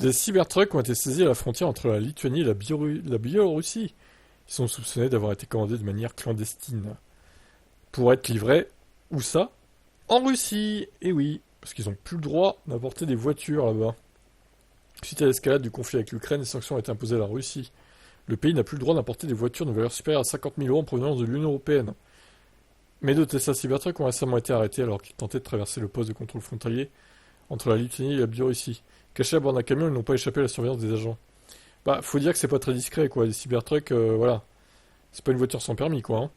Des cybertrucks ont été saisis à la frontière entre la Lituanie et la Biélorussie. Ils sont soupçonnés d'avoir été commandés de manière clandestine. Pour être livrés, où ça? En Russie. Et oui, parce qu'ils n'ont plus le droit d'importer des voitures là-bas. Suite à l'escalade du conflit avec l'Ukraine, des sanctions ont été imposées à la Russie. Le pays n'a plus le droit d'importer des voitures de valeur supérieure à 50 000 € en provenance de l'Union Européenne. Mais deux Tesla Cybertruck ont récemment été arrêtés alors qu'ils tentaient de traverser le poste de contrôle frontalier entre la Lituanie et la Biélorussie. Cachés à bord d'un camion, ils n'ont pas échappé à la surveillance des agents. Bah, faut dire que c'est pas très discret, quoi. Les Cybertrucks, voilà. C'est pas une voiture sans permis, quoi. Hein.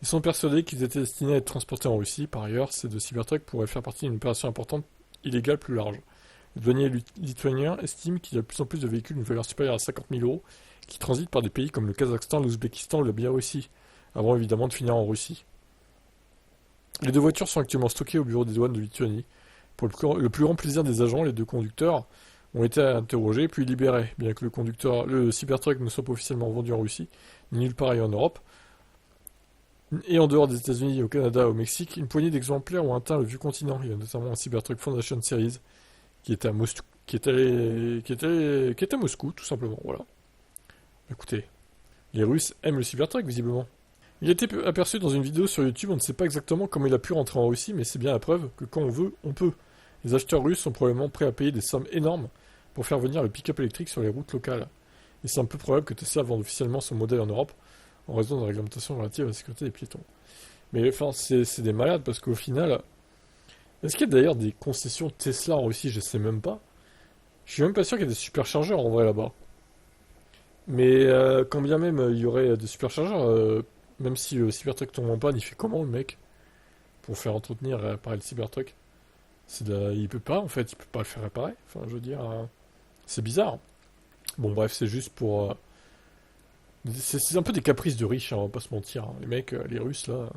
Ils sont persuadés qu'ils étaient destinés à être transportés en Russie. Par ailleurs, ces deux Cybertrucks pourraient faire partie d'une opération importante illégale plus large. Le douanier lituanien estime qu'il y a de plus en plus de véhicules d'une valeur supérieure à 50 000 € qui transitent par des pays comme le Kazakhstan, l'Ouzbékistan ou la Biélorussie, avant évidemment de finir en Russie. Les deux voitures sont actuellement stockées au bureau des douanes de Lituanie. Pour le plus grand plaisir des agents, les deux conducteurs ont été interrogés puis libérés, bien que le Cybertruck ne soit pas officiellement vendu en Russie, ni nulle part ailleurs en Europe. Et en dehors des États-Unis, au Canada, au Mexique, une poignée d'exemplaires ont atteint le vieux continent. Il y a notamment un Cybertruck Foundation Series qui était à Moscou, qui était à Moscou, tout simplement. Voilà. Écoutez, les Russes aiment le Cybertruck, visiblement. Il a été aperçu dans une vidéo sur YouTube, on ne sait pas exactement comment il a pu rentrer en Russie, mais c'est bien la preuve que quand on veut, on peut. Les acheteurs russes sont probablement prêts à payer des sommes énormes pour faire venir le pick-up électrique sur les routes locales. Et c'est un peu probable que Tesla vende officiellement son modèle en Europe, en raison de la réglementation relative à la sécurité des piétons. Mais enfin, c'est des malades, parce qu'au final... Est-ce qu'il y a d'ailleurs des concessions Tesla en Russie? Je sais même pas. Je suis même pas sûr qu'il y ait des superchargeurs en vrai là-bas. Mais quand bien même il y aurait des superchargeurs, même si le Cybertruck tombe en panne, il fait comment le mec? Pour faire entretenir et réparer le Cybertruck? Il peut pas en fait, il peut pas le faire réparer. Enfin, je veux dire, c'est bizarre. Bon bref, c'est juste pour... c'est un peu des caprices de riches, hein, on va pas se mentir. Hein. Les mecs, les Russes là,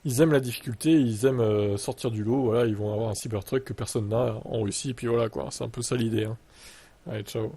ils aiment la difficulté, ils aiment sortir du lot. Voilà, ils vont avoir un Cybertruck que personne n'a en Russie, puis voilà quoi. C'est un peu ça l'idée. Hein. Allez, ciao.